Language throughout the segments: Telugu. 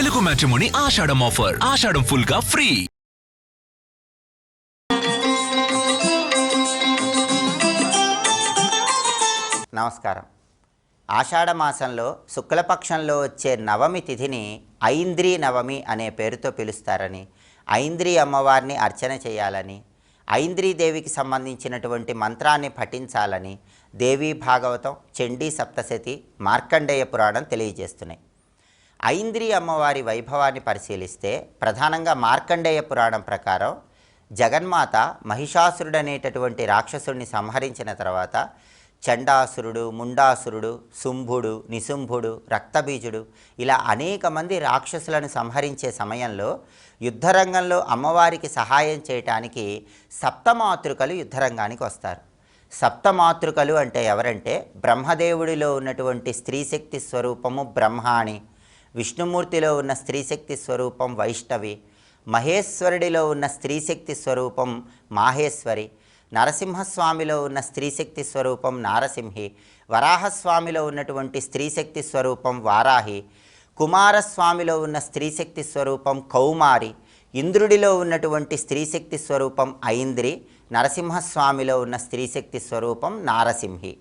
తెలుగు మ్యాట్రిమోనీ ఆషాఢం ఆఫర్. ఆషాఢం ఫుల్ గా ఫ్రీ. నమస్కారం. ఆషాఢమాసంలో శుక్లపక్షంలో వచ్చే నవమి తిథిని ఐంద్రీ నవమి అనే పేరుతో పిలుస్తారని, ఐంద్రీ అమ్మవారిని అర్చన చేయాలని, ఐంద్రీదేవికి సంబంధించినటువంటి మంత్రాన్ని పఠించాలని దేవీ భాగవతం, చండీ సప్తశతి, మార్కండేయ పురాణం తెలియజేస్తున్నాయి. ఐంద్రీ అమ్మవారి వైభవాన్ని పరిశీలిస్తే ప్రధానంగా మార్కండేయ పురాణం ప్రకారం జగన్మాత మహిషాసురుడనేటటువంటి రాక్షసుడిని సంహరించిన తర్వాత చండాసురుడు, ముండాసురుడు, శుంభుడు, నిశుంభుడు, రక్తబీజుడు ఇలా అనేక మంది రాక్షసులను సంహరించే సమయంలో యుద్ధరంగంలో అమ్మవారికి సహాయం చేయటానికి సప్తమాతృకలు యుద్ధరంగానికి వస్తారు. సప్తమాతృకలు అంటే ఎవరంటే బ్రహ్మదేవుడిలో ఉన్నటువంటి స్త్రీశక్తి స్వరూపము బ్రహ్మాణి, విష్ణుమూర్తిలో ఉన్న స్త్రీశక్తి స్వరూపం వైష్ణవి, మహేశ్వరుడిలో ఉన్న స్త్రీశక్తి స్వరూపం మాహేశ్వరి, నరసింహస్వామిలో ఉన్న స్త్రీశక్తి స్వరూపం నారసింహి, వరాహస్వామిలో ఉన్నటువంటి స్త్రీశక్తి స్వరూపం వారాహి, కుమారస్వామిలో ఉన్న స్త్రీశక్తి స్వరూపం కౌమారి, ఇంద్రుడిలో ఉన్నటువంటి స్త్రీశక్తి స్వరూపం ఐంద్రి, నరసింహస్వామిలో ఉన్న స్త్రీశక్తి స్వరూపం నారసింహి.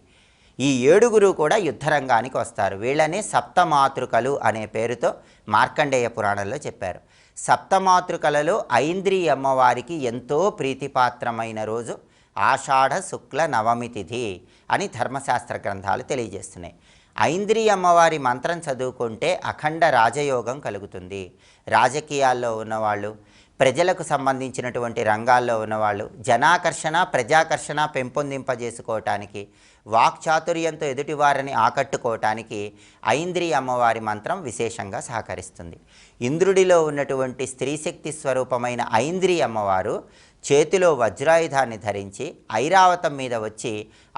ఈ ఏడుగురు కూడా యుద్ధరంగానికి వస్తారు. వీళ్ళని సప్తమాతృకలు అనే పేరుతో మార్కండేయ పురాణంలో చెప్పారు. సప్తమాతృకలలో ఐంద్రీ అమ్మవారికి ఎంతో ప్రీతిపాత్రమైన రోజు ఆషాఢ శుక్ల నవమి తిథి అని ధర్మశాస్త్ర గ్రంథాలు తెలియజేస్తున్నాయి. ఐంద్రీ అమ్మవారి మంత్రం చదువుకుంటే అఖండ రాజయోగం కలుగుతుంది. రాజకీయాల్లో ఉన్నవాళ్ళు, ప్రజలకు సంబంధించినటువంటి రంగాల్లో ఉన్నవాళ్ళు జనాకర్షణ, ప్రజాకర్షణ పెంపొందింపజేసుకోవటానికి, వాక్చాతుర్యంతో ఎదుటివారిని ఆకట్టుకోవటానికి ఐంద్రీ అమ్మవారి మంత్రం విశేషంగా సహకరిస్తుంది. ఇంద్రుడిలో ఉన్నటువంటి స్త్రీశక్తి స్వరూపమైన ఐంద్రీ అమ్మవారు చేతిలో వజ్రాయుధాన్ని ధరించి ఐరావతం మీద వచ్చి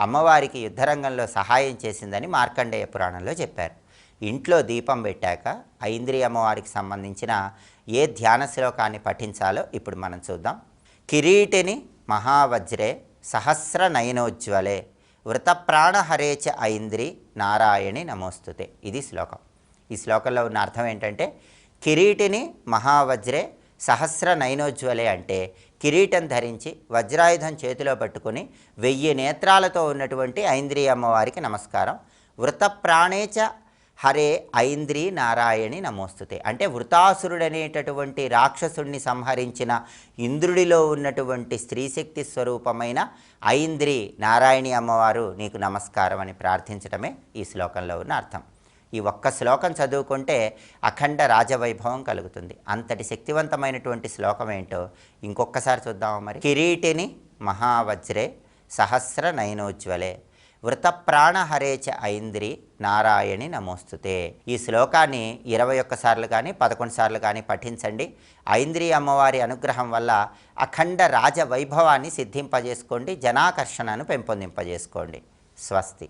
అమ్మవారికి యుద్ధరంగంలో సహాయం చేసిందని మార్కండేయ పురాణంలో చెప్పారు. ఇంట్లో దీపం పెట్టాక ఐంద్రీ అమ్మవారికి సంబంధించిన ఏ ధ్యాన శ్లోకాన్ని పఠించాలో ఇప్పుడు మనం చూద్దాం. కిరీటిని మహావజ్రే సహస్ర నయనోజ్వలే వృతప్రాణహరే చ ఐంద్రీ నారాయణి నమోస్తుతే. ఇది శ్లోకం. ఈ శ్లోకంలో ఉన్న అర్థం ఏంటంటే కిరీటిని మహావజ్రే సహస్ర నయనోజ్వలే అంటే కిరీటం ధరించి వజ్రాయుధం చేతిలో పట్టుకుని 1000 నేత్రాలతో ఉన్నటువంటి ఐంద్రీ అమ్మవారికి నమస్కారం. వృతప్రాణేచ హరే ఐంద్రీ నారాయణి నమోస్తుతే అంటే వృతాసురుడనేటటువంటి రాక్షసుడిని సంహరించిన ఇంద్రుడిలో ఉన్నటువంటి స్త్రీశక్తి స్వరూపమైన ఐంద్రీ నారాయణి అమ్మవారు నీకు నమస్కారం అని ప్రార్థించడమే ఈ శ్లోకంలో ఉన్న అర్థం. ఈ ఒక్క శ్లోకం చదువుకుంటే అఖండ రాజవైభవం కలుగుతుంది. అంతటి శక్తివంతమైనటువంటి శ్లోకం ఏంటో ఇంకొకసారి చూద్దాము మరి. కిరీటిని మహావజ్రే సహస్ర నయనోజ్వలే వృతప్రాణహరే చ ఐంద్రీ నారాయణి నమోస్తుతే. ఈ శ్లోకాన్ని 21 సార్లు కానీ 11 సార్లు కానీ పఠించండి. ఐంద్రీ అమ్మవారి అనుగ్రహం వల్ల అఖండ రాజవైభవాన్ని సిద్ధింపజేసుకోండి, జనాకర్షణను పెంపొందింపజేసుకోండి. స్వస్తి.